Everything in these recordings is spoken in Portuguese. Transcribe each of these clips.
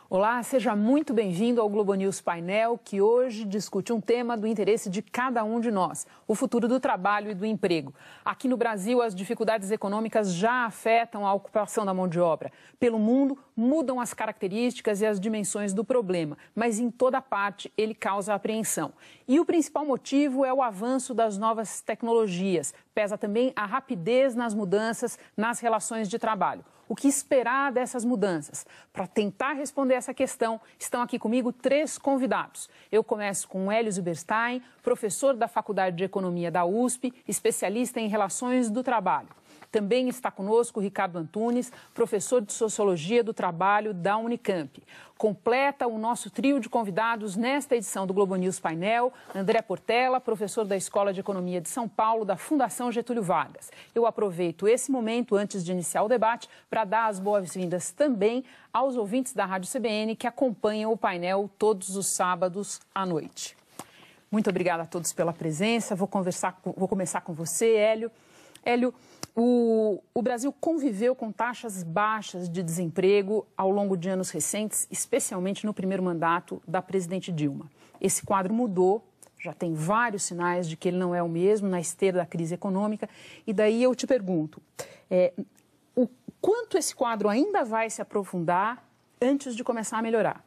Olá, seja muito bem-vindo ao Globo News Painel, que hoje discute um tema do interesse de cada um de nós, o futuro do trabalho e do emprego. Aqui no Brasil, as dificuldades econômicas já afetam a ocupação da mão de obra. Pelo mundo, mudam as características e as dimensões do problema, mas em toda parte ele causa apreensão. E o principal motivo é o avanço das novas tecnologias. Pesa também a rapidez nas mudanças nas relações de trabalho. O que esperar dessas mudanças? Para tentar responder essa questão, estão aqui comigo 3 convidados. Eu começo com Hélio Zilberstein, professor da Faculdade de Economia da USP, especialista em relações do trabalho. Também está conosco o Ricardo Antunes, professor de Sociologia do Trabalho da Unicamp. Completa o nosso trio de convidados nesta edição do Globo News Painel, André Portela, professor da Escola de Economia de São Paulo, da Fundação Getúlio Vargas. Eu aproveito esse momento, antes de iniciar o debate, para dar as boas-vindas também aos ouvintes da Rádio CBN que acompanham o painel todos os sábados à noite. Muito obrigada a todos pela presença. Vou começar com você, Hélio. Hélio, o Brasil conviveu com taxas baixas de desemprego ao longo de anos recentes, especialmente no primeiro mandato da presidente Dilma. Esse quadro mudou, já tem vários sinais de que ele não é o mesmo na esteira da crise econômica. E daí eu te pergunto, o quanto esse quadro ainda vai se aprofundar antes de começar a melhorar?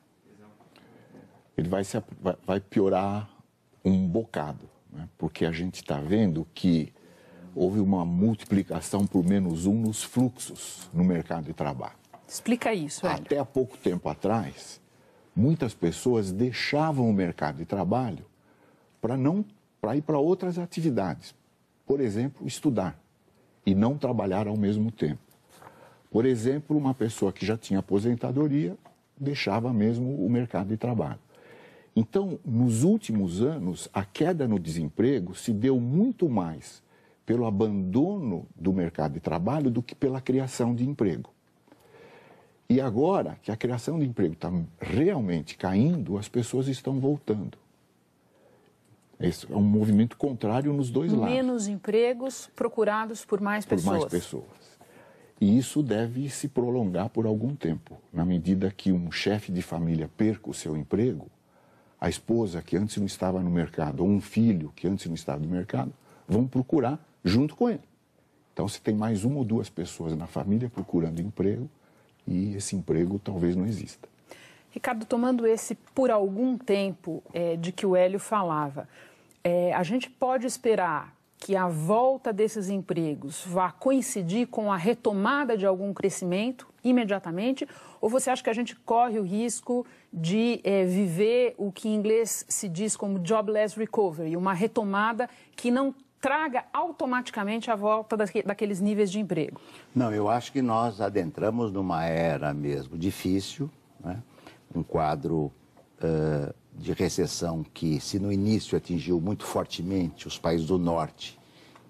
Ele vai piorar um bocado, né? Porque a gente está vendo que houve uma multiplicação por -1 nos fluxos no mercado de trabalho. Explica isso, Hélio. Até há pouco tempo atrás, muitas pessoas deixavam o mercado de trabalho para ir para outras atividades. Por exemplo, estudar e não trabalhar ao mesmo tempo. Por exemplo, uma pessoa que já tinha aposentadoria deixava mesmo o mercado de trabalho. Então, nos últimos anos, a queda no desemprego se deu muito mais pelo abandono do mercado de trabalho do que pela criação de emprego. E agora que a criação de emprego está realmente caindo, as pessoas estão voltando. Esse é um movimento contrário nos dois lados. Menos empregos procurados por mais pessoas. Por mais pessoas. E isso deve se prolongar por algum tempo. Na medida que um chefe de família perca o seu emprego, a esposa que antes não estava no mercado, ou um filho que antes não estava no mercado, vão procurar junto com ele. Então, se tem mais 1 ou 2 pessoas na família procurando emprego, e esse emprego talvez não exista. Ricardo, tomando esse por algum tempo de que o Hélio falava, a gente pode esperar que a volta desses empregos vá coincidir com a retomada de algum crescimento imediatamente? Ou você acha que a gente corre o risco de viver o que em inglês se diz como jobless recovery, uma retomada que não traga automaticamente a volta daqueles níveis de emprego? Não, eu acho que nós adentramos numa era mesmo difícil, né? Um quadro de recessão que, se no início atingiu muito fortemente os países do norte,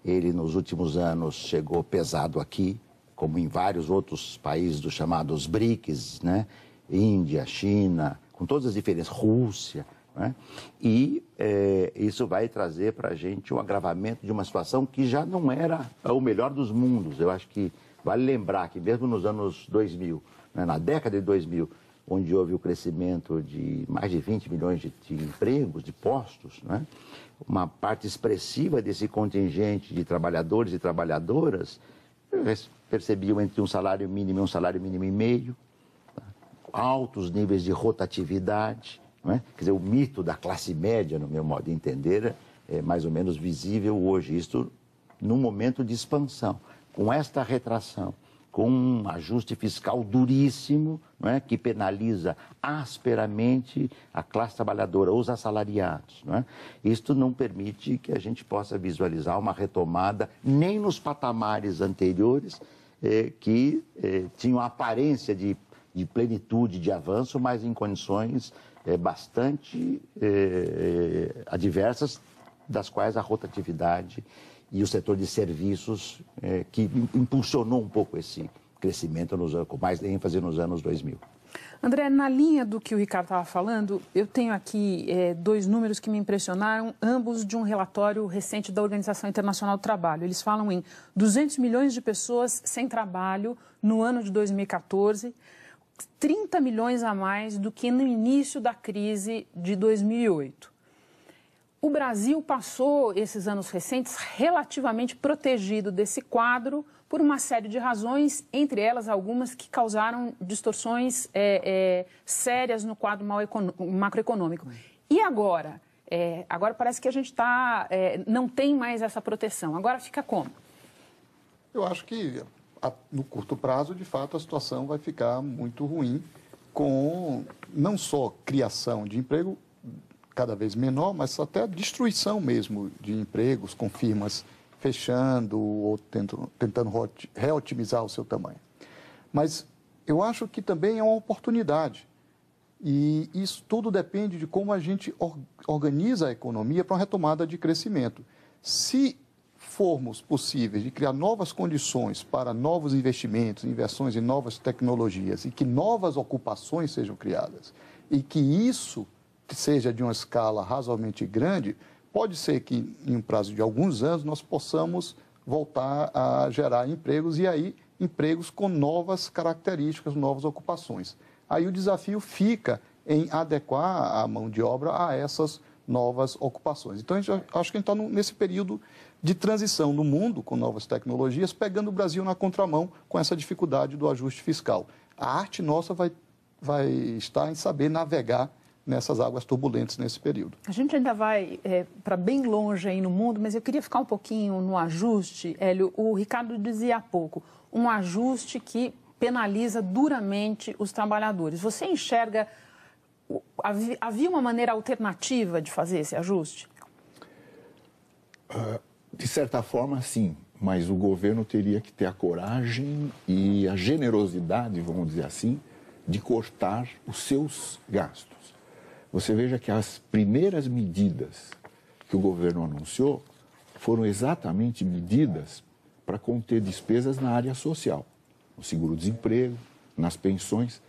ele nos últimos anos chegou pesado aqui, como em vários outros países dos chamados BRICS, né? Índia, China, com todas as diferenças, Rússia, né? E isso vai trazer para a gente um agravamento de uma situação que já não era o melhor dos mundos. Eu acho que vale lembrar que mesmo nos anos 2000, né, na década de 2000, onde houve o crescimento de mais de 20 milhões de empregos, de postos, né, uma parte expressiva desse contingente de trabalhadores e trabalhadoras percebiam entre um salário mínimo e um salário mínimo e meio, tá? Altos níveis de rotatividade. Quer dizer, o mito da classe média, no meu modo de entender, é mais ou menos visível hoje. Isto num momento de expansão. Com esta retração, com um ajuste fiscal duríssimo, que penaliza asperamente a classe trabalhadora, os assalariados. Isto não permite que a gente possa visualizar uma retomada nem nos patamares anteriores, que tinham a aparência de plenitude, de avanço, mas em condições bastante adversas, das quais a rotatividade e o setor de serviços que impulsionou um pouco esse crescimento, com mais ênfase nos anos 2000. André, na linha do que o Ricardo estava falando, eu tenho aqui 2 números que me impressionaram, ambos de um relatório recente da Organização Internacional do Trabalho. Eles falam em 200 milhões de pessoas sem trabalho no ano de 2014, 30 milhões a mais do que no início da crise de 2008. O Brasil passou esses anos recentes relativamente protegido desse quadro por uma série de razões, entre elas algumas que causaram distorções sérias no quadro macroeconômico. E agora? Agora parece que a gente não tem mais essa proteção. Agora fica como? Eu acho que no curto prazo, de fato, a situação vai ficar muito ruim com não só criação de emprego cada vez menor, mas até a destruição mesmo de empregos, com firmas fechando ou tentando reotimizar o seu tamanho. Mas eu acho que também é uma oportunidade. E isso tudo depende de como a gente organiza a economia para uma retomada de crescimento. Se formos possíveis de criar novas condições para novos investimentos, inversões em novas tecnologias e que novas ocupações sejam criadas e que isso seja de uma escala razoavelmente grande, pode ser que em um prazo de alguns anos nós possamos voltar a gerar empregos e aí empregos com novas características, novas ocupações. Aí o desafio fica em adequar a mão de obra a essas novas ocupações. Então, acho que a gente está nesse período de transição no mundo com novas tecnologias, pegando o Brasil na contramão com essa dificuldade do ajuste fiscal. A arte nossa vai estar em saber navegar nessas águas turbulentes nesse período. A gente ainda vai para bem longe aí no mundo, mas eu queria ficar um pouquinho no ajuste, Hélio. O Ricardo dizia há pouco, um ajuste que penaliza duramente os trabalhadores. Você enxerga, havia uma maneira alternativa de fazer esse ajuste? De certa forma, sim, mas o governo teria que ter a coragem e a generosidade, vamos dizer assim, de cortar os seus gastos. Você veja que as primeiras medidas que o governo anunciou foram exatamente medidas para conter despesas na área social, no seguro-desemprego, nas pensões.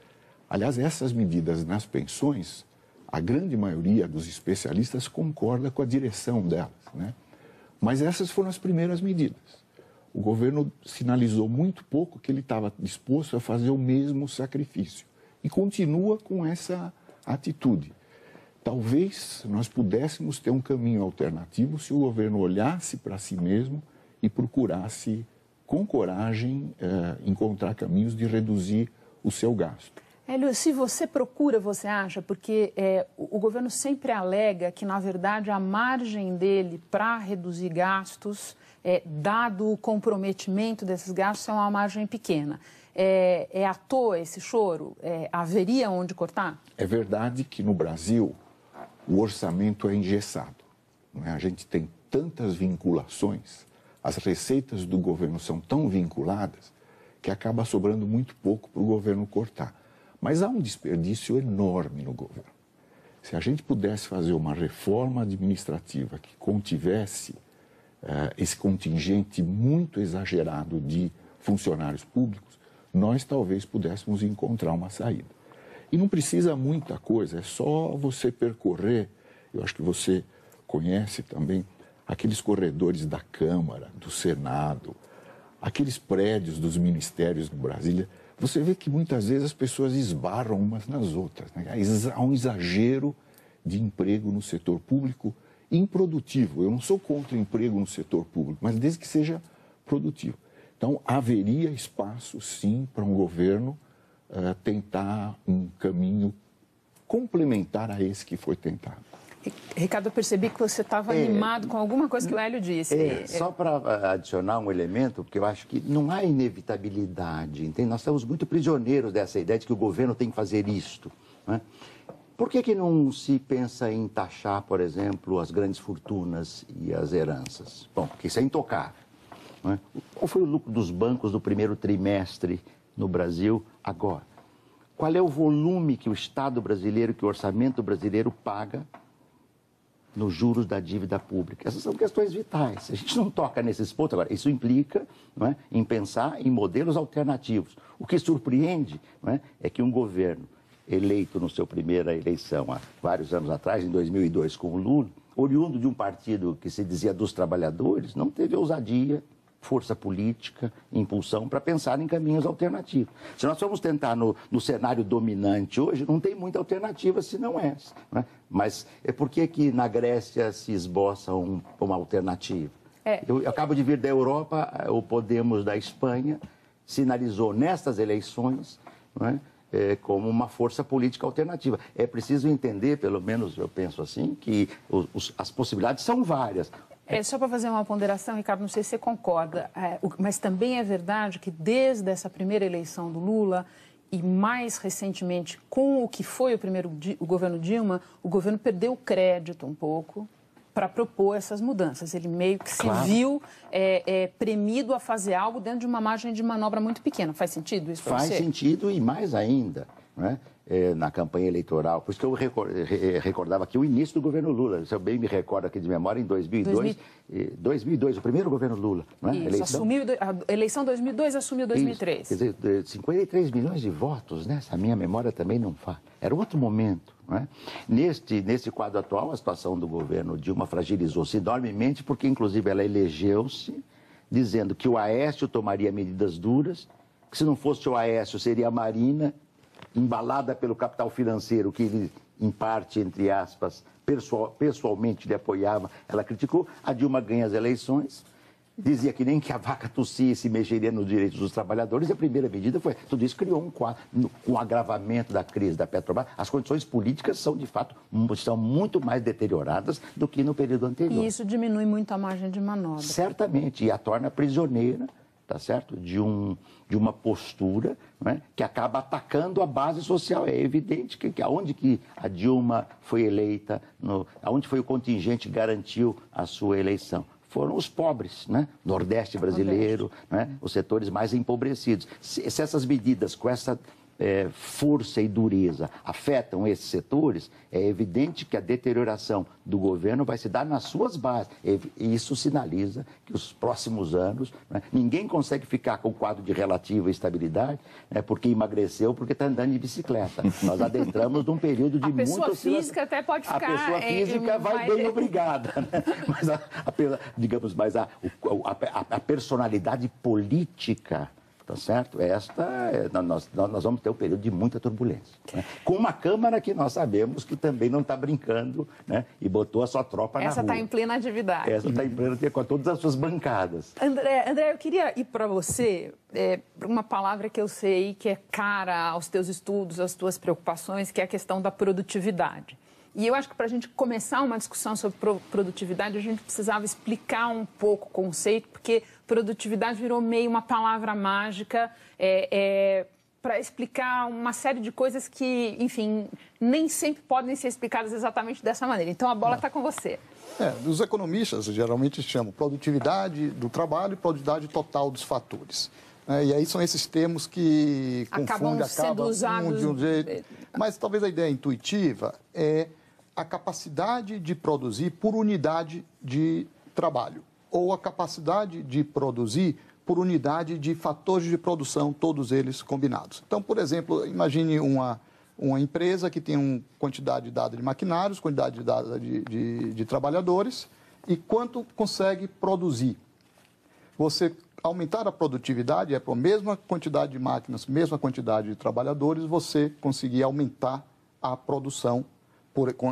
Aliás, essas medidas nas pensões, a grande maioria dos especialistas concorda com a direção delas, né? Mas essas foram as primeiras medidas. O governo sinalizou muito pouco que ele estava disposto a fazer o mesmo sacrifício e continua com essa atitude. Talvez nós pudéssemos ter um caminho alternativo se o governo olhasse para si mesmo e procurasse, com coragem, encontrar caminhos de reduzir o seu gasto. Hélio, se você procura, você acha, porque o governo sempre alega que, na verdade, a margem dele para reduzir gastos, dado o comprometimento desses gastos, é uma margem pequena. É à toa esse choro? Haveria onde cortar? É verdade que no Brasil o orçamento é engessado, não é? A gente tem tantas vinculações, as receitas do governo são tão vinculadas que acaba sobrando muito pouco para o governo cortar. Mas há um desperdício enorme no governo. Se a gente pudesse fazer uma reforma administrativa que contivesse esse contingente muito exagerado de funcionários públicos, nós talvez pudéssemos encontrar uma saída. E não precisa muita coisa, é só você percorrer, eu acho que você conhece também, aqueles corredores da Câmara, do Senado, aqueles prédios dos ministérios de Brasília. Você vê que muitas vezes as pessoas esbarram umas nas outras, né? Há um exagero de emprego no setor público improdutivo. Eu não sou contra o emprego no setor público, mas desde que seja produtivo. Então, haveria espaço, sim, para um governo tentar um caminho complementar a esse que foi tentado. Ricardo, eu percebi que você estava animado com alguma coisa que o Hélio disse. Só para adicionar um elemento, porque eu acho que não há inevitabilidade, entende? Nós estamos muito prisioneiros dessa ideia de que o governo tem que fazer isto, né? Por que não se pensa em taxar, por exemplo, as grandes fortunas e as heranças? Bom, porque isso é intocável, né? Qual foi o lucro dos bancos do primeiro trimestre no Brasil agora? Qual é o volume que o Estado brasileiro, que o orçamento brasileiro paga nos juros da dívida pública? Essas são questões vitais. A gente não toca nesses pontos. Agora, isso implica, não é, em pensar em modelos alternativos. O que surpreende, não é que um governo eleito no seu primeira eleição, há vários anos atrás, em 2002, com o Lula, oriundo de um partido que se dizia dos trabalhadores, não teve ousadia força política, impulsão para pensar em caminhos alternativos. Se nós formos tentar no cenário dominante hoje, não tem muita alternativa senão essa. Né? Mas por que na Grécia se esboça uma alternativa? Eu acabo de vir da Europa, o Podemos da Espanha sinalizou nestas eleições, né, como uma força política alternativa. É preciso entender, pelo menos eu penso assim, que as possibilidades são várias. Só para fazer uma ponderação, Ricardo, não sei se você concorda, mas também é verdade que desde essa primeira eleição do Lula e mais recentemente com o que foi o governo Dilma, o governo perdeu o crédito um pouco para propor essas mudanças. Ele meio que se viu premido a fazer algo dentro de uma margem de manobra muito pequena. Faz sentido isso para você? Faz sentido e mais ainda, né? Na campanha eleitoral. Por isso que eu recordava aqui o início do governo Lula. Se eu bem me recordo aqui de memória, em 2002, o primeiro governo Lula. Né? Isso, a eleição 2002 assumiu 2003. Isso, quer dizer, 53 milhões de votos, né? Se a minha memória também não falha. Era outro momento. Né? Nesse quadro atual, a situação do governo Dilma fragilizou-se enormemente, porque, inclusive, ela elegeu-se dizendo que o Aécio tomaria medidas duras, que se não fosse o Aécio, seria a Marina, embalada pelo capital financeiro, que ele, em parte, entre aspas, pessoalmente lhe apoiava. Ela criticou. A Dilma ganha as eleições, dizia que nem que a vaca tossia se mexeria nos direitos dos trabalhadores, e a primeira medida foi, tudo isso criou um quadro, com o agravamento da crise da Petrobras, as condições políticas são, de fato, estão muito mais deterioradas do que no período anterior. E isso diminui muito a margem de manobra. Certamente, e a torna prisioneira, tá certo? De uma postura, né, que acaba atacando a base social. É evidente que aonde que a Dilma foi eleita, aonde foi o contingente que garantiu a sua eleição? Foram os pobres, né? Nordeste brasileiro, né? Os setores mais empobrecidos. Se essas medidas com essa força e dureza afetam esses setores, é evidente que a deterioração do governo vai se dar nas suas bases. E isso sinaliza que os próximos anos, né, ninguém consegue ficar com o quadro de relativa estabilidade, né, porque emagreceu, porque está andando de bicicleta. Nós adentramos num período de muita oscilação. A pessoa física até pode ficar... A pessoa física vai bem obrigada. Né? Mas, digamos, a personalidade política... Tá certo? Nós vamos ter um período de muita turbulência. Né? Com uma Câmara que nós sabemos que também não está brincando, né? E botou a sua tropa na rua. Essa está em plena atividade. Essa está em plena atividade, com todas as suas bancadas. André, eu queria ir para você, uma palavra que eu sei que é cara aos teus estudos, às tuas preocupações, que é a questão da produtividade. E eu acho que para a gente começar uma discussão sobre produtividade, a gente precisava explicar um pouco o conceito, porque produtividade virou meio uma palavra mágica para explicar uma série de coisas que, enfim, nem sempre podem ser explicadas exatamente dessa maneira. Então, a bola está com você. Os economistas geralmente chamam produtividade do trabalho e produtividade total dos fatores. E aí são esses termos que confundem, acabam usados de um jeito. Mas talvez a ideia intuitiva é a capacidade de produzir por unidade de trabalho, ou a capacidade de produzir por unidade de fatores de produção, todos eles combinados. Então, por exemplo, imagine uma empresa que tem uma quantidade dada de maquinários, quantidade dada de trabalhadores, e quanto consegue produzir. Você aumentar a produtividade para a mesma quantidade de máquinas, mesma quantidade de trabalhadores, você conseguir aumentar a produção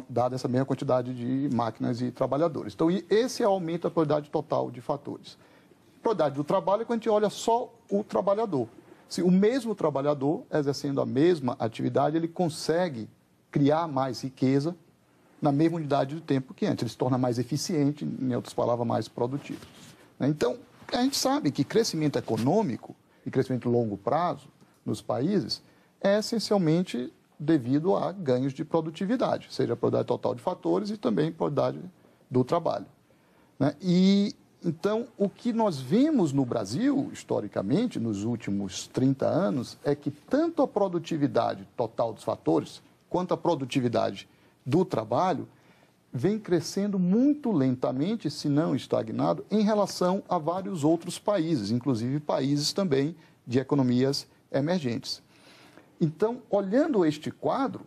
dada essa mesma quantidade de máquinas e trabalhadores. Então, esse aumenta a probabilidade total de fatores. A probabilidade do trabalho é quando a gente olha só o trabalhador. Se o mesmo trabalhador, exercendo a mesma atividade, ele consegue criar mais riqueza na mesma unidade de tempo que antes. Ele se torna mais eficiente, em outras palavras, mais produtivo. Então, a gente sabe que crescimento econômico e crescimento de longo prazo nos países é essencialmente devido a ganhos de produtividade, seja a produtividade total de fatores e também a produtividade do trabalho. E, então, o que nós vemos no Brasil, historicamente, nos últimos 30 anos, é que tanto a produtividade total dos fatores, quanto a produtividade do trabalho, vem crescendo muito lentamente, se não estagnado, em relação a vários outros países, inclusive países também de economias emergentes. Então, olhando este quadro,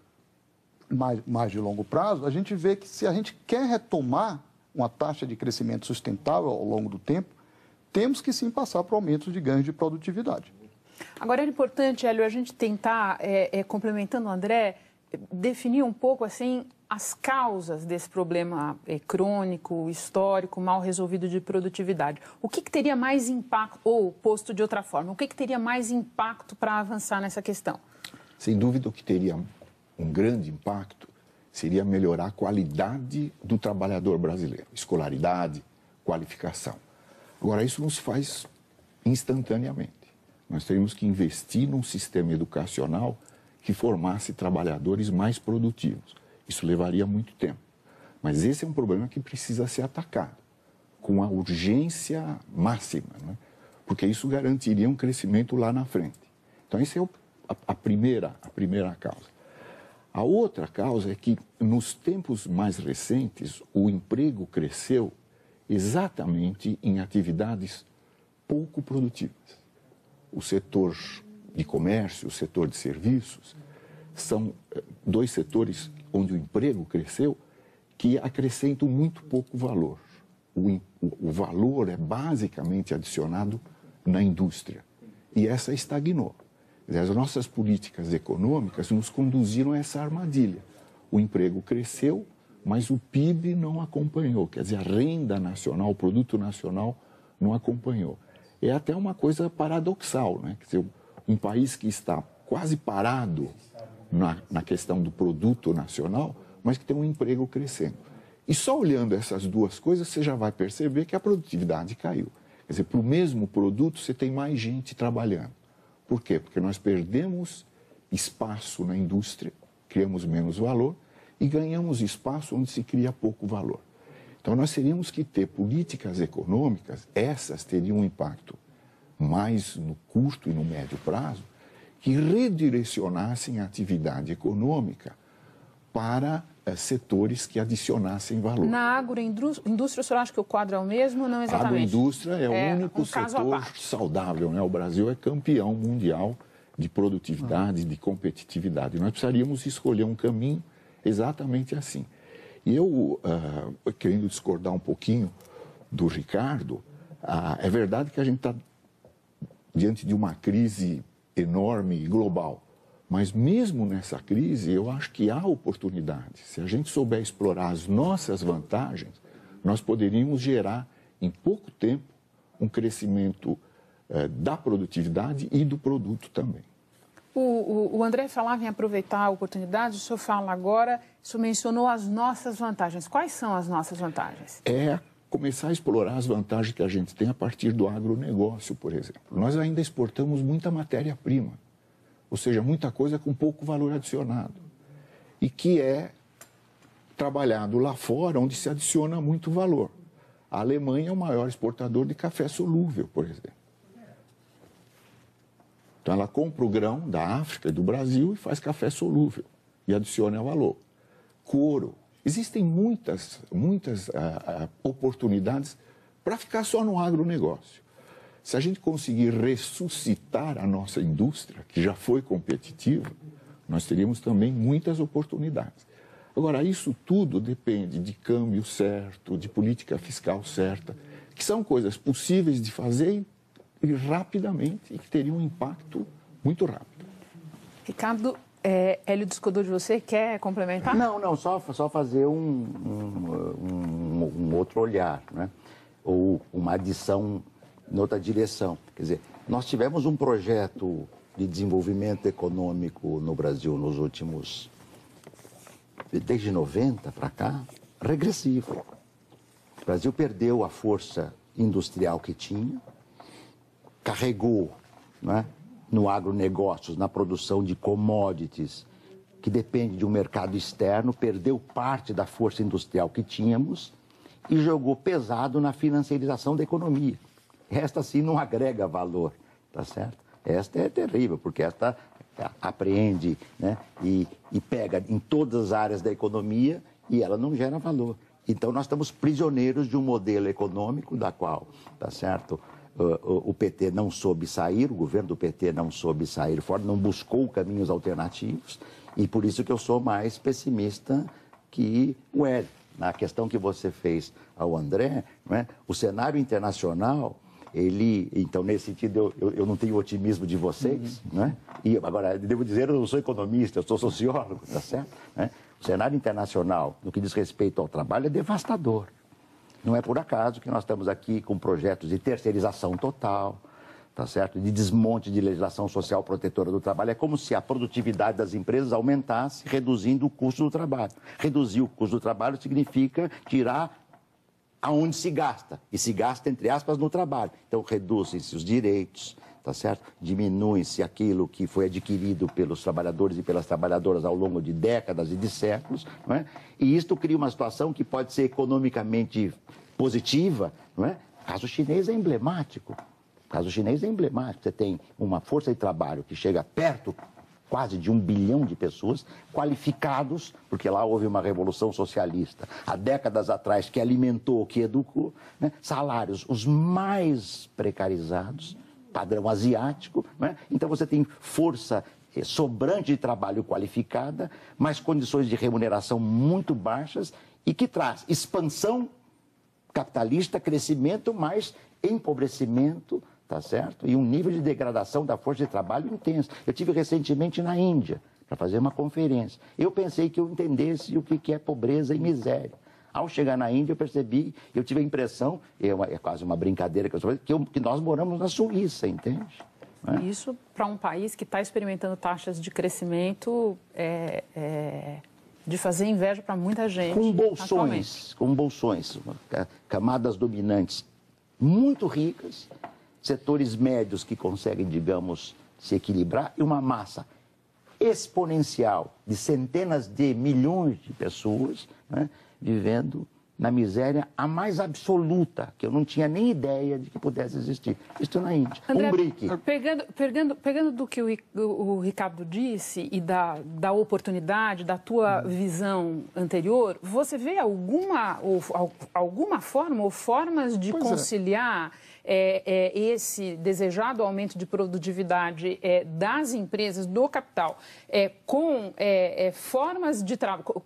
mais de longo prazo, a gente vê que se a gente quer retomar uma taxa de crescimento sustentável ao longo do tempo, temos que sim passar por aumentos de ganhos de produtividade. Agora, é importante, Hélio, a gente tentar, complementando o André, definir um pouco assim as causas desse problema crônico, histórico, mal resolvido de produtividade. O que teria mais impacto, ou posto de outra forma, o que teria mais impacto para avançar nessa questão? Sem dúvida, o que teria um grande impacto seria melhorar a qualidade do trabalhador brasileiro, escolaridade, qualificação. Agora, isso não se faz instantaneamente. Nós teríamos que investir num sistema educacional que formasse trabalhadores mais produtivos. Isso levaria muito tempo. Mas esse é um problema que precisa ser atacado com a urgência máxima, né? Porque isso garantiria um crescimento lá na frente. Então, essa é a primeira causa. A outra causa é que, nos tempos mais recentes, o emprego cresceu exatamente em atividades pouco produtivas. O setor de comércio, o setor de serviços, são dois setores onde o emprego cresceu que acrescentam muito pouco valor. O valor é basicamente adicionado na indústria e essa estagnou. As nossas políticas econômicas nos conduziram a essa armadilha. O emprego cresceu, mas o PIB não acompanhou, quer dizer, a renda nacional, o produto nacional não acompanhou. É até uma coisa paradoxal, né? Quer dizer, um país que está quase parado na questão do produto nacional, mas que tem um emprego crescendo. E só olhando essas duas coisas, você já vai perceber que a produtividade caiu. Quer dizer, para o mesmo produto, você tem mais gente trabalhando. Por quê? Porque nós perdemos espaço na indústria, criamos menos valor e ganhamos espaço onde se cria pouco valor. Então, nós teríamos que ter políticas econômicas, essas teriam um impacto mais no curto e no médio prazo, que redirecionassem a atividade econômica para setores que adicionassem valor. Na agroindústria, o senhor acha que o quadro é o mesmo ou não exatamente? A agroindústria é o único setor saudável, né? O Brasil é campeão mundial de produtividade, de competitividade. Nós precisaríamos escolher um caminho exatamente assim. E eu, querendo discordar um pouquinho do Ricardo, é verdade que a gente está diante de uma crise enorme e global. Mas mesmo nessa crise, eu acho que há oportunidade. Se a gente souber explorar as nossas vantagens, nós poderíamos gerar, em pouco tempo, um crescimento da produtividade e do produto também. O André falava em aproveitar a oportunidade, o senhor fala agora, o senhor mencionou as nossas vantagens. Quais são as nossas vantagens? É começar a explorar as vantagens que a gente tem a partir do agronegócio, por exemplo. Nós ainda exportamos muita matéria-prima, ou seja, muita coisa com pouco valor adicionado, e que é trabalhado lá fora, onde se adiciona muito valor. A Alemanha é o maior exportador de café solúvel, por exemplo. Então, ela compra o grão da África e do Brasil e faz café solúvel e adiciona valor. Couro. Existem muitas oportunidades para ficar só no agronegócio. Se a gente conseguir ressuscitar a nossa indústria, que já foi competitiva, nós teríamos também muitas oportunidades. Agora, isso tudo depende de câmbio certo, de política fiscal certa, que são coisas possíveis de fazer e rapidamente e que teriam um impacto muito rápido. Ricardo, Hélio discordou de você, quer complementar? Não, só fazer um outro olhar, né? Ou uma adição em outra direção. Quer dizer, nós tivemos um projeto de desenvolvimento econômico no Brasil nos últimos, desde 90 para cá, regressivo. O Brasil perdeu a força industrial que tinha, carregou, né, no agronegócio, na produção de commodities, que depende de um mercado externo, perdeu parte da força industrial que tínhamos e jogou pesado na financiarização da economia. Esta, sim, não agrega valor, tá certo? Esta é terrível, porque esta apreende, né, e pega em todas as áreas da economia e ela não gera valor. Então, nós estamos prisioneiros de um modelo econômico da qual, tá certo, o PT não soube sair, o governo do PT não soube sair fora, não buscou caminhos alternativos, e por isso que eu sou mais pessimista que o Hélio. Na questão que você fez ao André, né, o cenário internacional, Então, nesse sentido, eu não tenho o otimismo de vocês, né? E agora, devo dizer, eu não sou economista, eu sou sociólogo, tá certo? Né? O cenário internacional, no que diz respeito ao trabalho, é devastador. Não é por acaso que nós estamos aqui com projetos de terceirização total, tá certo? De desmonte de legislação social protetora do trabalho. É como se a produtividade das empresas aumentasse, reduzindo o custo do trabalho. Reduzir o custo do trabalho significa tirar aonde se gasta. E se gasta, entre aspas, no trabalho. Então, reduzem-se os direitos, tá certo? Diminui-se aquilo que foi adquirido pelos trabalhadores e pelas trabalhadoras ao longo de décadas e de séculos, não é? E isto cria uma situação que pode ser economicamente positiva, não é? O caso chinês é emblemático. O caso chinês é emblemático. Você tem uma força de trabalho que chega perto quase de 1 bilhão de pessoas qualificados, porque lá houve uma revolução socialista há décadas atrás que alimentou, que educou, né? Salários os mais precarizados, padrão asiático, né? Então você tem força sobrante de trabalho qualificada, mas condições de remuneração muito baixas e que traz expansão capitalista, crescimento, mas empobrecimento, tá certo? E um nível de degradação da força de trabalho intenso. Eu tive recentemente na Índia para fazer uma conferência. Eu pensei que eu entendesse o que é pobreza e miséria. Ao chegar na Índia, eu percebi, eu tive a impressão, é quase uma brincadeira que eu estou fazendo, que nós moramos na Suíça, entende? É? Isso para um país que está experimentando taxas de crescimento de fazer inveja para muita gente. Com bolsões, camadas dominantes muito ricas, setores médios que conseguem, digamos, se equilibrar e uma massa exponencial de centenas de milhões de pessoas, né, vivendo na miséria a mais absoluta, que eu não tinha nem ideia de que pudesse existir. Isso na Índia. André, um BRIC. Pegando do que o Ricardo disse e da oportunidade, da tua visão anterior, você vê alguma forma ou formas de conciliar esse desejado aumento de produtividade das empresas, do capital, com formas de trabalho,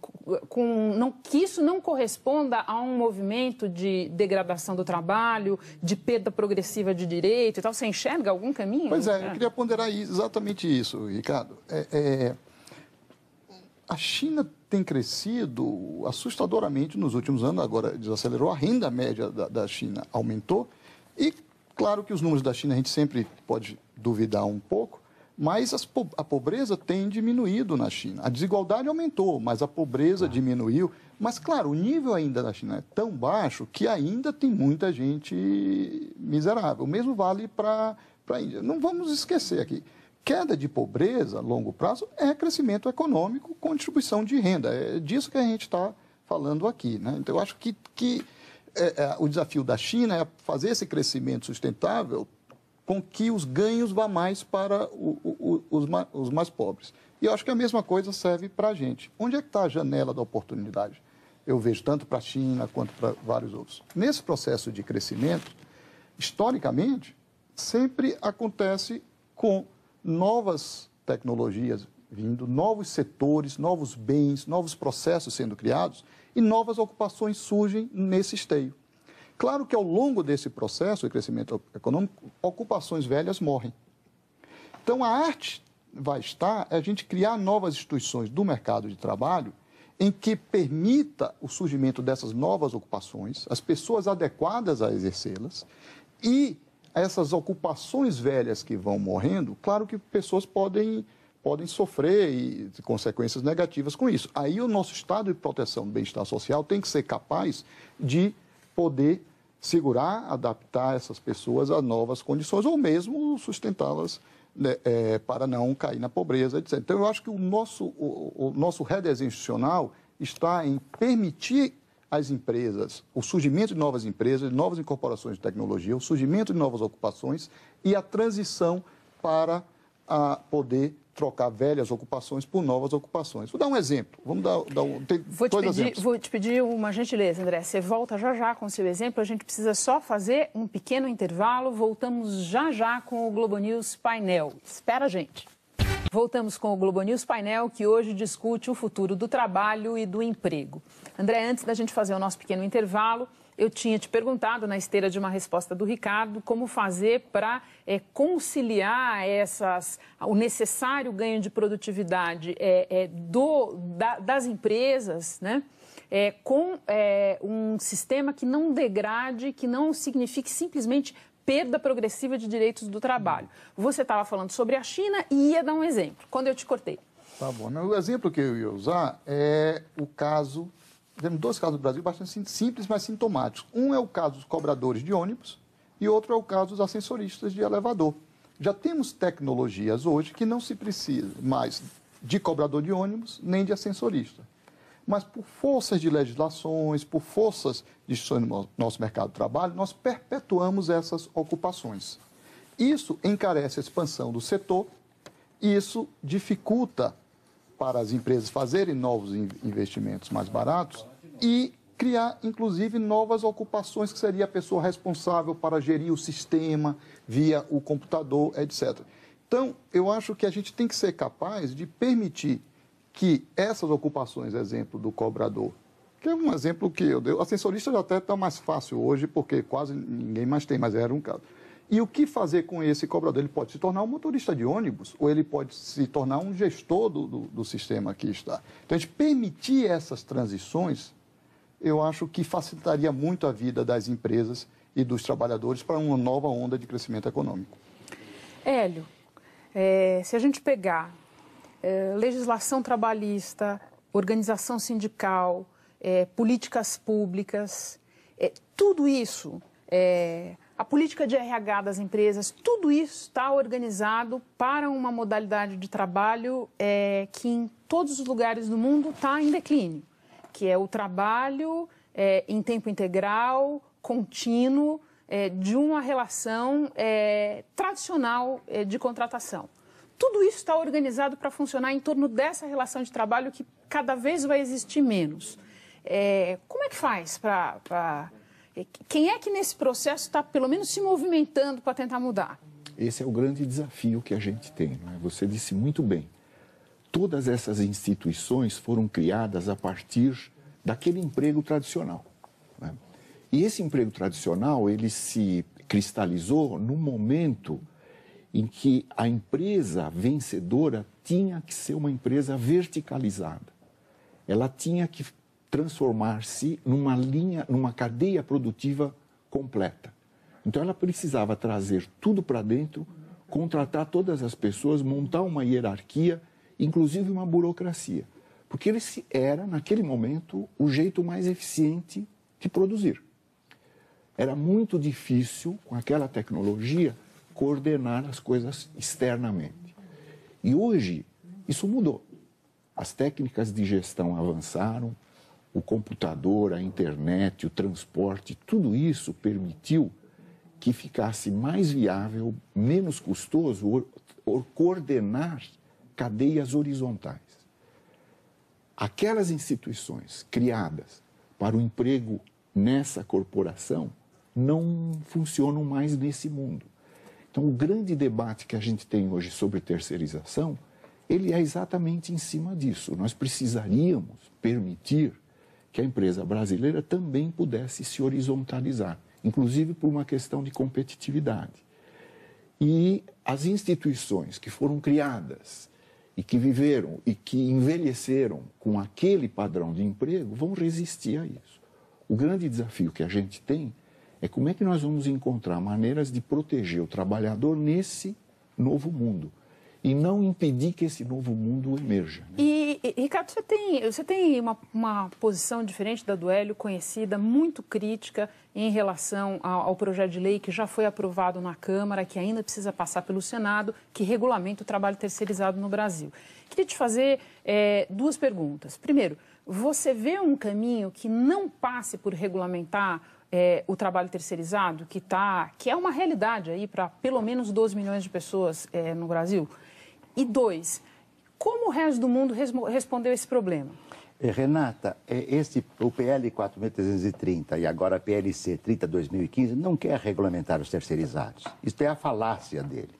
que isso não corresponda a um movimento de degradação do trabalho, de perda progressiva de direito e tal? Você enxerga algum caminho? Pois eu queria ponderar exatamente isso, Ricardo. A China tem crescido assustadoramente nos últimos anos, agora desacelerou, a renda média da China aumentou. E, claro que os números da China a gente sempre pode duvidar um pouco, mas a pobreza tem diminuído na China. A desigualdade aumentou, mas a pobreza diminuiu. Mas, claro, o nível ainda da China é tão baixo que ainda tem muita gente miserável. O mesmo vale para a Índia. Não vamos esquecer aqui. Queda de pobreza a longo prazo é crescimento econômico com distribuição de renda. É disso que a gente está falando aqui, né? Então, eu acho que o desafio da China é fazer esse crescimento sustentável com que os ganhos vá mais para os mais pobres. E eu acho que a mesma coisa serve para a gente. Onde é que está a janela da oportunidade? Eu vejo tanto para a China quanto para vários outros. Nesse processo de crescimento, historicamente, sempre acontece com novas tecnologias vindo, novos setores, novos bens, novos processos sendo criados, e novas ocupações surgem nesse esteio. Claro que ao longo desse processo de crescimento econômico, ocupações velhas morrem. Então a arte vai estar a gente criar novas instituições do mercado de trabalho em que permita o surgimento dessas novas ocupações, as pessoas adequadas a exercê-las e essas ocupações velhas que vão morrendo, claro que pessoas podem sofrer e consequências negativas com isso. Aí o nosso estado de proteção do bem-estar social tem que ser capaz de poder segurar, adaptar essas pessoas a novas condições ou mesmo sustentá-las, né, para não cair na pobreza, etc. Então, eu acho que o nosso redesenho institucional está em permitir às empresas o surgimento de novas empresas, de novas incorporações de tecnologia, o surgimento de novas ocupações e a transição para poder trocar velhas ocupações por novas ocupações. Vou dar um exemplo. Vamos dar dois exemplos. Vou te pedir uma gentileza, André. Você volta já com o seu exemplo. A gente precisa só fazer um pequeno intervalo. Voltamos já com o Globo News Painel. Espera a gente. Voltamos com o Globo News Painel, que hoje discute o futuro do trabalho e do emprego. André, antes da gente fazer o nosso pequeno intervalo, eu tinha te perguntado, na esteira de uma resposta do Ricardo, como fazer para conciliar o necessário ganho de produtividade das empresas, né? Com um sistema que não degrade, que não signifique simplesmente perda progressiva de direitos do trabalho. Você estava falando sobre a China e ia dar um exemplo, quando eu te cortei. Tá bom. O exemplo que eu ia usar é o caso... Temos dois casos no Brasil bastante simples, mas sintomáticos. Um é o caso dos cobradores de ônibus e outro é o caso dos ascensoristas de elevador. Já temos tecnologias hoje que não se precisa mais de cobrador de ônibus nem de ascensorista. Mas por forças de legislações, por forças de nosso mercado de trabalho, nós perpetuamos essas ocupações. Isso encarece a expansão do setor e isso dificulta para as empresas fazerem novos investimentos mais baratos e criar, inclusive, novas ocupações, que seria a pessoa responsável para gerir o sistema via o computador, etc. Então, eu acho que a gente tem que ser capaz de permitir que essas ocupações, exemplo do cobrador, que é um exemplo que eu dei, o ascensorista já até está mais fácil hoje, porque quase ninguém mais tem, mas era um caso. E o que fazer com esse cobrador? Ele pode se tornar um motorista de ônibus ou ele pode se tornar um gestor do sistema que está. Então, a gente permitir essas transições, eu acho que facilitaria muito a vida das empresas e dos trabalhadores para uma nova onda de crescimento econômico. Hélio, se a gente pegar legislação trabalhista, organização sindical, políticas públicas, tudo isso, a política de RH das empresas, tudo isso está organizado para uma modalidade de trabalho que em todos os lugares do mundo está em declínio, que é o trabalho em tempo integral, contínuo, de uma relação tradicional de contratação. Tudo isso está organizado para funcionar em torno dessa relação de trabalho que cada vez vai existir menos. Como é que faz para... Quem é que nesse processo está, pelo menos, se movimentando para tentar mudar? Esse é o grande desafio que a gente tem, né? Você disse muito bem. Todas essas instituições foram criadas a partir daquele emprego tradicional, né? E esse emprego tradicional, ele se cristalizou no momento em que a empresa vencedora tinha que ser uma empresa verticalizada. Ela tinha que transformar-se numa cadeia produtiva completa. Então, ela precisava trazer tudo para dentro, contratar todas as pessoas, montar uma hierarquia, inclusive uma burocracia. Porque esse era, naquele momento, o jeito mais eficiente de produzir. Era muito difícil, com aquela tecnologia, coordenar as coisas externamente. E hoje, isso mudou. As técnicas de gestão avançaram, o computador, a internet, o transporte, tudo isso permitiu que ficasse mais viável, menos custoso, coordenar cadeias horizontais. Aquelas instituições criadas para o emprego nessa corporação não funcionam mais nesse mundo. Então, o grande debate que a gente tem hoje sobre terceirização, ele é exatamente em cima disso. Nós precisaríamos permitir que a empresa brasileira também pudesse se horizontalizar, inclusive por uma questão de competitividade. E as instituições que foram criadas e que viveram e que envelheceram com aquele padrão de emprego vão resistir a isso. O grande desafio que a gente tem é como é que nós vamos encontrar maneiras de proteger o trabalhador nesse novo mundo e não impedir que esse novo mundo emerja. Né? E, Ricardo, você tem uma posição diferente da do Hélio, conhecida, muito crítica em relação ao projeto de lei que já foi aprovado na Câmara, que ainda precisa passar pelo Senado, que regulamenta o trabalho terceirizado no Brasil. Queria te fazer duas perguntas. Primeiro, você vê um caminho que não passe por regulamentar o trabalho terceirizado, que é uma realidade aí para pelo menos 12 milhões de pessoas no Brasil? E dois, como o resto do mundo respondeu esse problema? Renata, o PL 4.330 e agora a PLC 30/2015 não quer regulamentar os terceirizados. Isso é a falácia dele.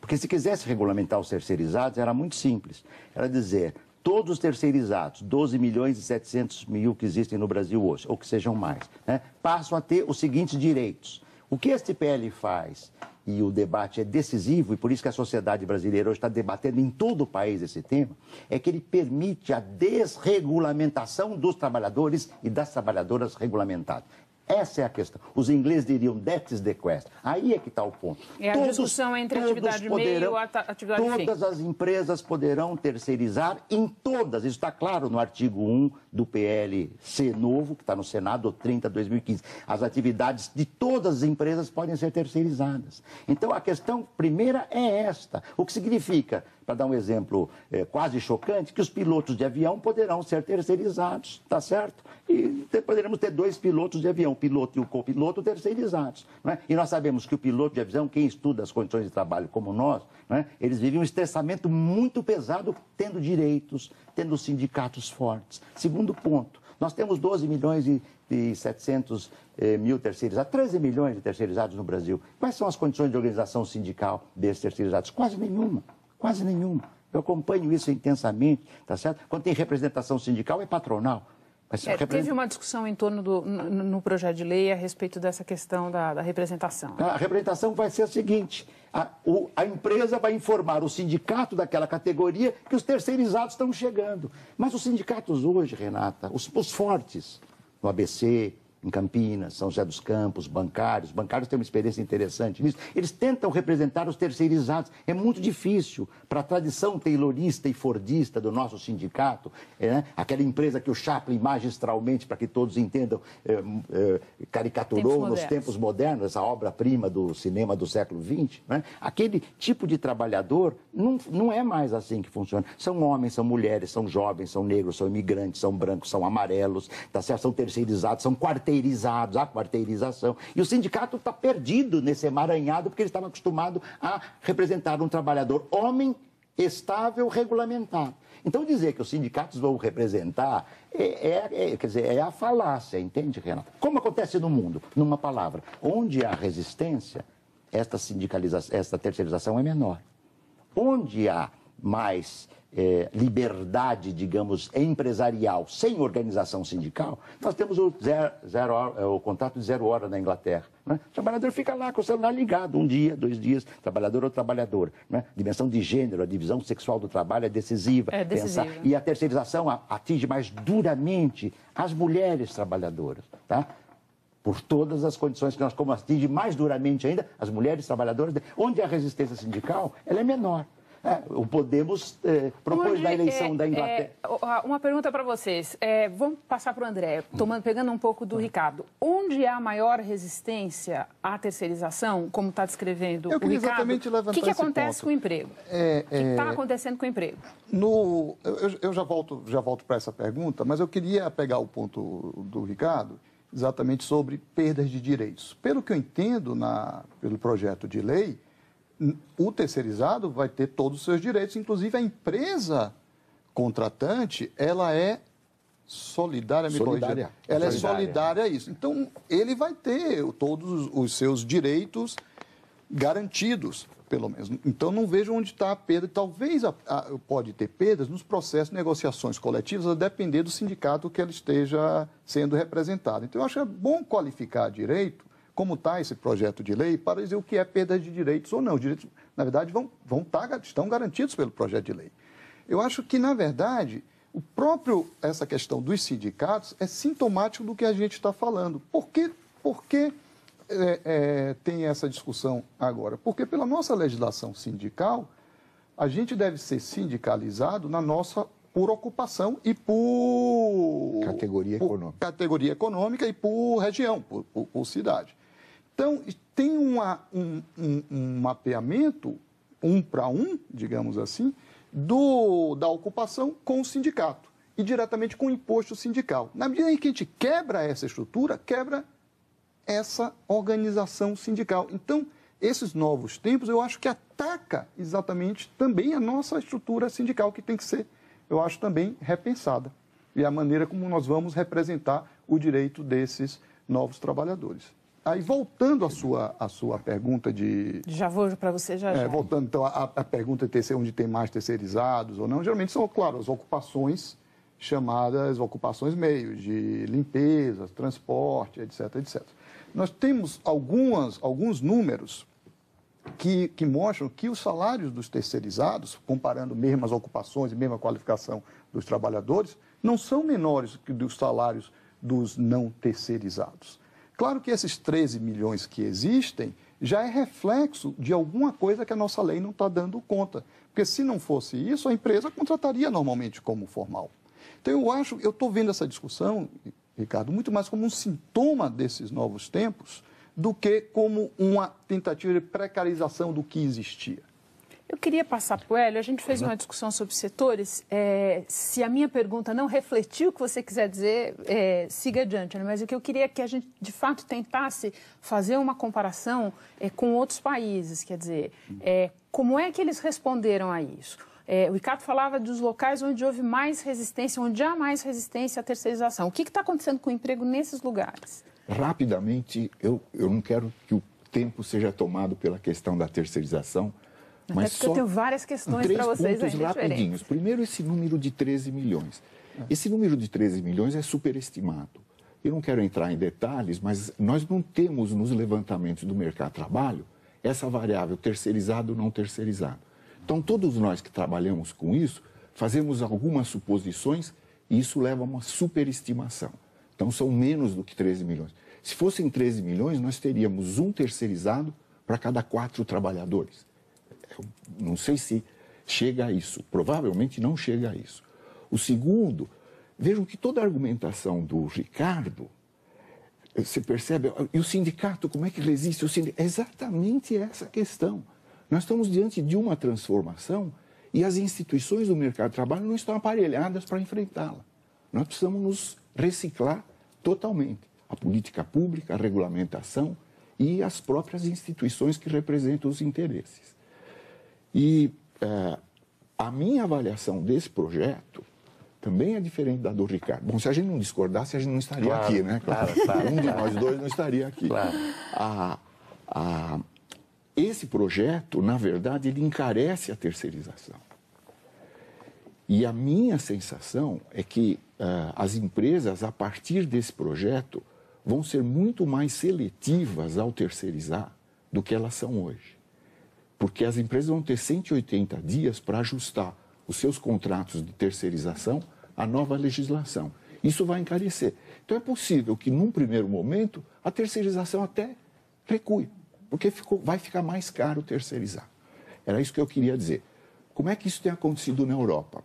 Porque se quisesse regulamentar os terceirizados, era muito simples. Era dizer, todos os terceirizados, 12 milhões e 700 mil que existem no Brasil hoje, ou que sejam mais, né, passam a ter os seguintes direitos. O que este PL faz, e o debate é decisivo, e por isso que a sociedade brasileira hoje está debatendo em todo o país esse tema, é que ele permite a desregulamentação dos trabalhadores e das trabalhadoras regulamentadas. Essa é a questão. Os ingleses diriam, that's the question. Aí é que está o ponto. É a discussão entre atividade meio e atividade fim. Todas as empresas poderão terceirizar em todas. Isso está claro no artigo 1 do PLC novo, que está no Senado, 30/2015. As atividades de todas as empresas podem ser terceirizadas. Então, a questão primeira é esta. O que significa, para dar um exemplo quase chocante, que os pilotos de avião poderão ser terceirizados, tá certo? E poderemos ter 2 pilotos de avião, o piloto e o copiloto terceirizados. Não é? E nós sabemos que o piloto de avião, quem estuda as condições de trabalho como nós, não é? Eles vivem um estressamento muito pesado, tendo direitos, tendo sindicatos fortes. Segundo ponto, nós temos 12 milhões e 700 mil terceirizados, 13 milhões de terceirizados no Brasil. Quais são as condições de organização sindical desses terceirizados? Quase nenhuma. Quase nenhuma. Eu acompanho isso intensamente, tá certo? Quando tem representação sindical, é patronal. Teve uma discussão em torno no projeto de lei a respeito dessa questão da representação. A representação vai ser a seguinte, a empresa vai informar o sindicato daquela categoria que os terceirizados estão chegando. Mas os sindicatos hoje, Renata, os fortes, no ABC, em Campinas, São José dos Campos, bancários têm uma experiência interessante nisso, eles tentam representar os terceirizados. É muito difícil para a tradição taylorista e fordista do nosso sindicato, aquela empresa que o Chaplin magistralmente, para que todos entendam, caricaturou nos tempos modernos, essa obra-prima do cinema do século XX, né? Aquele tipo de trabalhador não é mais assim que funciona. São homens, são mulheres, são jovens, são negros, são imigrantes, são brancos, são amarelos, tá certo? São terceirizados, são quarteirizados, a quarteirização. E o sindicato está perdido nesse emaranhado porque ele estava acostumado a representar um trabalhador homem, estável, regulamentado. Então, dizer que os sindicatos vão representar quer dizer, é a falácia, entende, Renato? Como acontece no mundo, numa palavra, onde há resistência, esta terceirização é menor. Onde há mais liberdade, digamos, empresarial, sem organização sindical, nós temos o contrato de 0 hora na Inglaterra. Né? O trabalhador fica lá com o celular ligado, 1 dia, 2 dias, trabalhador ou trabalhadora. Né? Dimensão de gênero, a divisão sexual do trabalho é decisiva. É decisiva. E a terceirização atinge mais duramente as mulheres trabalhadoras, tá? Por todas as condições que nós, como atinge mais duramente ainda, as mulheres trabalhadoras, onde a resistência sindical, ela é menor. Podemos propor da eleição da Inglaterra. Uma pergunta para vocês. Vamos passar para o André, pegando um pouco do Ricardo. Onde há maior resistência à terceirização, como está descrevendo o Ricardo, o que acontece com o emprego? O que está acontecendo com o emprego? Eu já volto para essa pergunta, mas eu queria pegar o ponto do Ricardo exatamente sobre perdas de direitos. Pelo que eu entendo pelo projeto de lei, o terceirizado vai ter todos os seus direitos, inclusive a empresa contratante, ela é solidária, ela é solidária a isso. Então, ele vai ter todos os seus direitos garantidos, pelo menos. Então, não vejo onde está a perda. Talvez pode ter perdas nos processos de negociações coletivas, a depender do sindicato que ela esteja sendo representado. Então, eu acho que é bom qualificar direito, como está esse projeto de lei, para dizer o que é perda de direitos ou não. Os direitos, na verdade, estão garantidos pelo projeto de lei. Eu acho que, na verdade, essa questão dos sindicatos é sintomático do que a gente está falando. Por que tem essa discussão agora? Porque pela nossa legislação sindical, a gente deve ser sindicalizado por ocupação e por categoria econômica e por região, por cidade. Então, tem um mapeamento, 1 para 1, digamos assim, da ocupação com o sindicato e diretamente com o imposto sindical. Na medida em que a gente quebra essa estrutura, quebra essa organização sindical. Então, esses novos tempos, eu acho que ataca exatamente também a nossa estrutura sindical, que tem que ser, eu acho, também repensada. E a maneira como nós vamos representar o direito desses novos trabalhadores. Aí, voltando à sua pergunta de... Já vou para você, já. Voltando, então, à pergunta de onde tem mais terceirizados ou não, geralmente são, claro, as ocupações chamadas ocupações meios, de limpeza, transporte, etc, etc. Nós temos alguns números que mostram que os salários dos terceirizados, comparando mesmas ocupações e mesma qualificação dos trabalhadores, não são menores que dos salários dos não terceirizados. Claro que esses 13 milhões que existem já é reflexo de alguma coisa que a nossa lei não está dando conta. Porque se não fosse isso, a empresa contrataria normalmente como formal. Então, eu estou vendo essa discussão, Ricardo, muito mais como um sintoma desses novos tempos do que como uma tentativa de precarização do que existia. Eu queria passar para o Hélio, a gente fez uma discussão sobre setores, se a minha pergunta não refletiu o que você quiser dizer, siga adiante, né? Mas o que eu queria é que a gente, de fato, tentasse fazer uma comparação com outros países, quer dizer, como é que eles responderam a isso? O Ricardo falava dos locais onde houve mais resistência, onde há mais resistência à terceirização. O que está acontecendo com o emprego nesses lugares? Rapidamente, eu não quero que o tempo seja tomado pela questão da terceirização, mas porque eu tenho várias questões para vocês aí. 3 pontos rapidinhos. Primeiro, esse número de 13 milhões. Esse número de 13 milhões é superestimado. Eu não quero entrar em detalhes, mas nós não temos nos levantamentos do mercado de trabalho essa variável terceirizado ou não terceirizado. Então, todos nós que trabalhamos com isso, fazemos algumas suposições e isso leva a uma superestimação. Então, são menos do que 13 milhões. Se fossem 13 milhões, nós teríamos um terceirizado para cada 4 trabalhadores. Eu não sei se chega a isso. Provavelmente não chega a isso. O segundo, vejam que toda a argumentação do Ricardo, você percebe, e o sindicato, como é que resiste? É exatamente essa questão. Nós estamos diante de uma transformação e as instituições do mercado de trabalho não estão aparelhadas para enfrentá-la. Nós precisamos nos reciclar totalmente. A política pública, a regulamentação e as próprias instituições que representam os interesses. E a minha avaliação desse projeto também é diferente da do Ricardo. Bom, se a gente não discordasse, a gente não estaria aqui, né? Claro. Um de nós dois não estaria aqui. Claro. Esse projeto, na verdade, ele encarece a terceirização. E a minha sensação é que as empresas, a partir desse projeto, vão ser muito mais seletivas ao terceirizar do que elas são hoje. Porque as empresas vão ter 180 dias para ajustar os seus contratos de terceirização à nova legislação. Isso vai encarecer. Então, é possível que, num primeiro momento, a terceirização até recue, porque vai ficar mais caro terceirizar. Era isso que eu queria dizer. Como é que isso tem acontecido na Europa?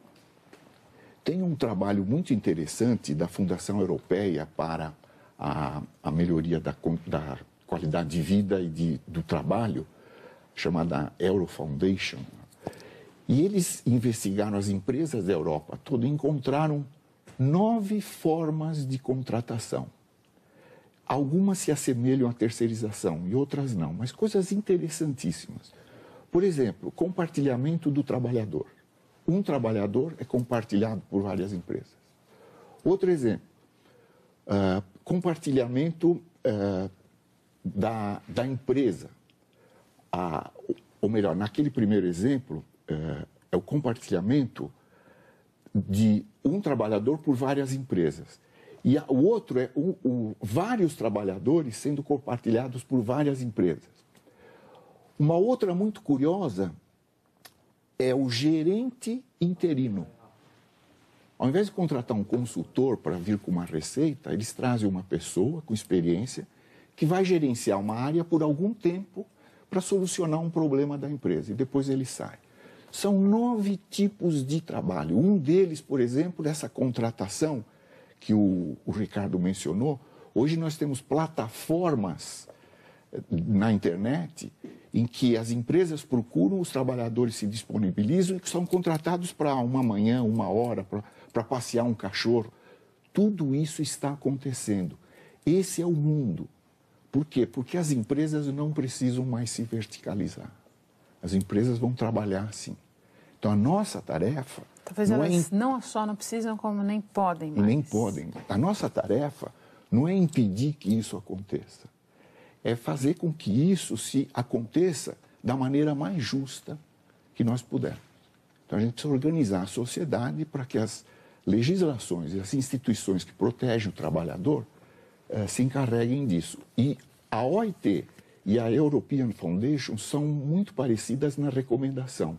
Tem um trabalho muito interessante da Fundação Europeia para a melhoria da qualidade de vida e do trabalho, chamada Euro Foundation. E eles investigaram as empresas da Europa toda e encontraram 9 formas de contratação. Algumas se assemelham à terceirização e outras não, mas coisas interessantíssimas. Por exemplo, compartilhamento do trabalhador. Um trabalhador é compartilhado por várias empresas. Outro exemplo, compartilhamento da empresa. Ou melhor, naquele primeiro exemplo, é o compartilhamento de um trabalhador por várias empresas. E o outro é vários trabalhadores sendo compartilhados por várias empresas. Uma outra muito curiosa é o gerente interino. Ao invés de contratar um consultor para vir com uma receita, eles trazem uma pessoa com experiência que vai gerenciar uma área por algum tempo para solucionar um problema da empresa e depois ele sai. São 9 tipos de trabalho. Um deles, por exemplo, essa contratação que o Ricardo mencionou. Hoje nós temos plataformas na internet em que as empresas procuram, os trabalhadores se disponibilizam e são contratados para uma manhã, 1 hora, para passear um cachorro. Tudo isso está acontecendo. Esse é o mundo. Por quê? Porque as empresas não precisam mais se verticalizar. As empresas vão trabalhar assim. Então, a nossa tarefa... Talvez elas não só não precisam, como nem podem mais. Nem podem. A nossa tarefa não é impedir que isso aconteça. é fazer com que isso se aconteça da maneira mais justa que nós pudermos. Então, a gente precisa organizar a sociedade para que as legislações e as instituições que protegem o trabalhador se encarreguem disso. E a OIT e a European Foundation são muito parecidas na recomendação.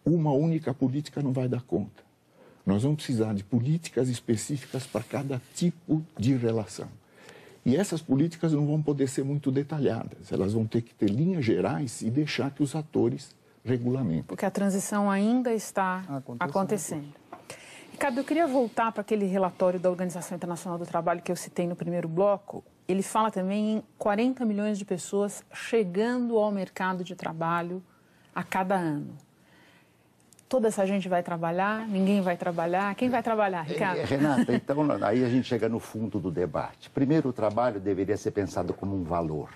Uma única política não vai dar conta. Nós vamos precisar de políticas específicas para cada tipo de relação. E essas políticas não vão poder ser muito detalhadas. Elas vão ter que ter linhas gerais e deixar que os atores regulamentem. Porque a transição ainda está acontecendo. Ricardo, eu queria voltar para aquele relatório da Organização Internacional do Trabalho que eu citei no primeiro bloco. Ele fala também em 40 milhões de pessoas chegando ao mercado de trabalho a cada ano. Toda essa gente vai trabalhar? Ninguém vai trabalhar? Quem vai trabalhar, Ricardo? Renata, então aí a gente chega no fundo do debate. Primeiro, o trabalho deveria ser pensado como um valor.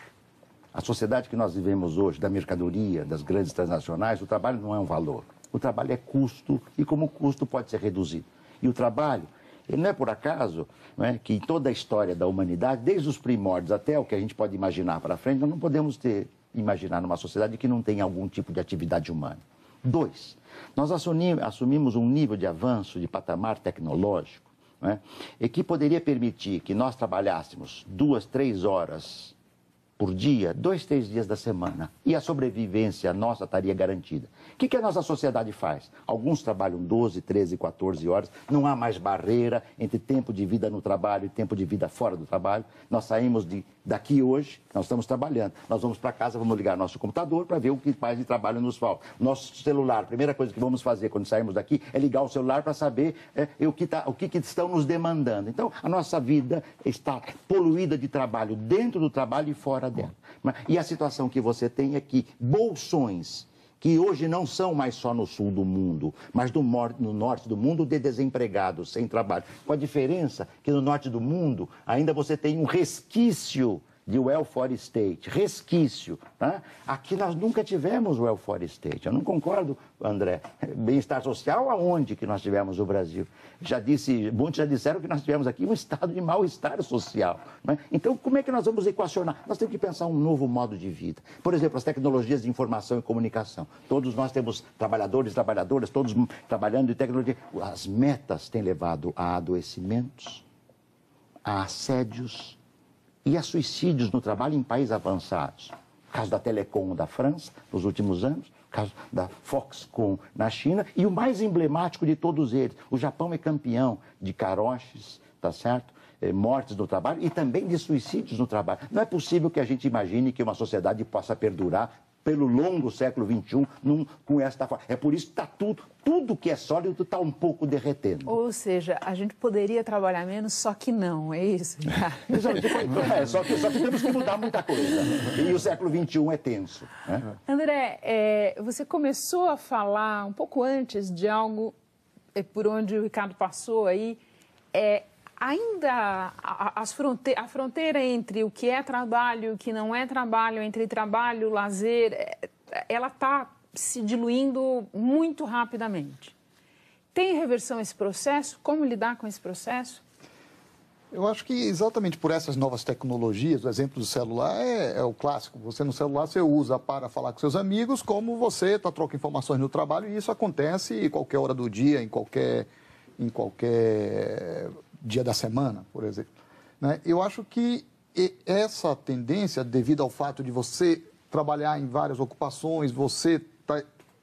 A sociedade que nós vivemos hoje, da mercadoria, das grandes transnacionais, o trabalho não é um valor. O trabalho é custo e como custo pode ser reduzido. E o trabalho, ele não é por acaso, não é, que em toda a história da humanidade, desde os primórdios até o que a gente pode imaginar para frente, nós não podemos imaginar numa sociedade que não tem algum tipo de atividade humana. 2, nós assumimos um nível de avanço, de patamar tecnológico, não é, e que poderia permitir que nós trabalhássemos 2, 3 horas por dia, 2, 3 dias da semana, e a sobrevivência nossa estaria garantida. O que a nossa sociedade faz? Alguns trabalham 12, 13, 14 horas, não há mais barreira entre tempo de vida no trabalho e tempo de vida fora do trabalho. Nós saímos daqui hoje, nós estamos trabalhando, nós vamos para casa, vamos ligar nosso computador para ver o que mais de trabalho nos falta. Nosso celular, a primeira coisa que vamos fazer quando saímos daqui é ligar o celular para saber o que estão nos demandando. Então, a nossa vida está poluída de trabalho dentro do trabalho e fora dela. E a situação que você tem é que bolsões, que hoje não são mais só no sul do mundo, mas no norte do mundo, de desempregados, sem trabalho. Com a diferença que no norte do mundo ainda você tem um resquício de welfare state, resquício. Tá? Aqui nós nunca tivemos welfare state. Eu não concordo, André. Bem-estar social, aonde que nós tivemos no Brasil? Muitos já disseram que nós tivemos aqui um estado de mal-estar social. Né? Então, como é que nós vamos equacionar? Nós temos que pensar um novo modo de vida. Por exemplo, as tecnologias de informação e comunicação. Todos nós temos trabalhadores e trabalhadoras, todos trabalhando em tecnologia. As metas têm levado a adoecimentos, a assédios e a suicídios no trabalho em países avançados. O caso da Telecom da França, nos últimos anos, o caso da Foxconn na China, e o mais emblemático de todos eles, o Japão é campeão de caroches, tá certo? Mortes no trabalho e também de suicídios no trabalho. Não é possível que a gente imagine que uma sociedade possa perdurar pelo longo século XXI com esta forma. É por isso que está tudo que é sólido está um pouco derretendo. Ou seja, a gente poderia trabalhar menos, só que não, é isso? Só que temos que mudar muita coisa. E o século XXI é tenso. Né? André, você começou a falar um pouco antes de algo por onde o Ricardo passou aí, ainda a fronteira entre o que é trabalho e o que não é trabalho, entre trabalho, lazer, ela está se diluindo muito rapidamente. Tem reversão esse processo? Como lidar com esse processo? Eu acho que exatamente por essas novas tecnologias, o exemplo do celular é o clássico. Você no celular você usa para falar com seus amigos, como você troca informações no trabalho, e isso acontece em qualquer hora do dia, em qualquer dia da semana, por exemplo. Né? Eu acho que essa tendência, devido ao fato de você trabalhar em várias ocupações, você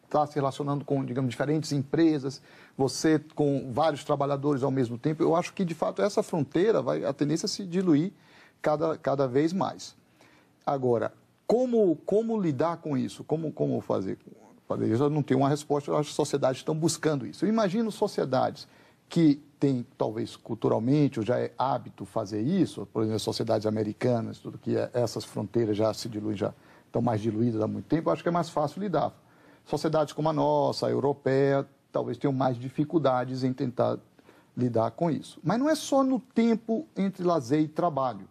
está se relacionando com, digamos, diferentes empresas, você com vários trabalhadores ao mesmo tempo, eu acho que, de fato, essa fronteira a tendência a se diluir cada vez mais. Agora, como lidar com isso? Como fazer? Eu não tenho uma resposta, eu acho que as sociedades estão buscando isso. Eu imagino sociedades que tem, talvez, culturalmente, ou já é hábito fazer isso, por exemplo, as sociedades americanas, tudo que essas fronteiras já se diluem, já estão mais diluídas há muito tempo, eu acho que é mais fácil lidar. Sociedades como a nossa, a europeia, talvez tenham mais dificuldades em tentar lidar com isso. Mas não é só no tempo entre lazer e trabalho,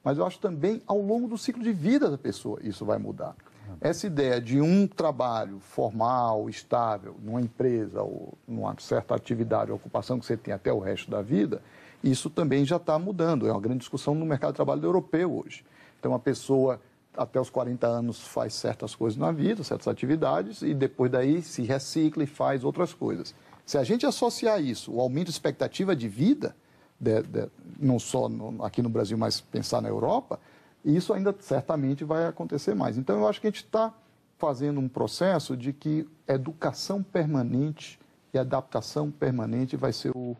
mas eu acho também ao longo do ciclo de vida da pessoa isso vai mudar. Essa ideia de um trabalho formal, estável, numa empresa ou numa certa atividade ou ocupação que você tem até o resto da vida, isso também já está mudando. É uma grande discussão no mercado de trabalho europeu hoje. Então, a pessoa até os 40 anos faz certas coisas na vida, certas atividades, e depois daí se recicla e faz outras coisas. Se a gente associar isso, o aumento de expectativa de vida, não só aqui no Brasil, mas pensar na Europa, isso ainda certamente vai acontecer mais. Então, eu acho que a gente está fazendo um processo de que educação permanente e adaptação permanente vai ser o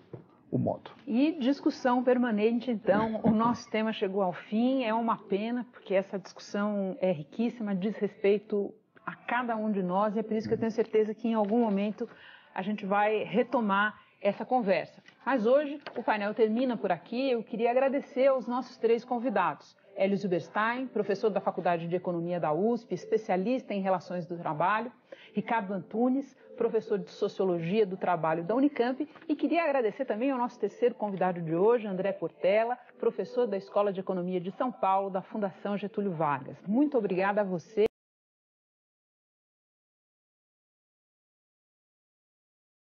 modo. E discussão permanente, então, o nosso tema chegou ao fim, é uma pena, porque essa discussão é riquíssima, diz respeito a cada um de nós, e é por isso que eu tenho certeza que em algum momento a gente vai retomar essa conversa. Mas hoje o painel termina por aqui, eu queria agradecer aos nossos 3 convidados. Hélio Zilberstein, professor da Faculdade de Economia da USP, especialista em relações do trabalho. Ricardo Antunes, professor de Sociologia do Trabalho da Unicamp. E queria agradecer também ao nosso terceiro convidado de hoje, André Portela, professor da Escola de Economia de São Paulo, da Fundação Getúlio Vargas. Muito obrigada a você.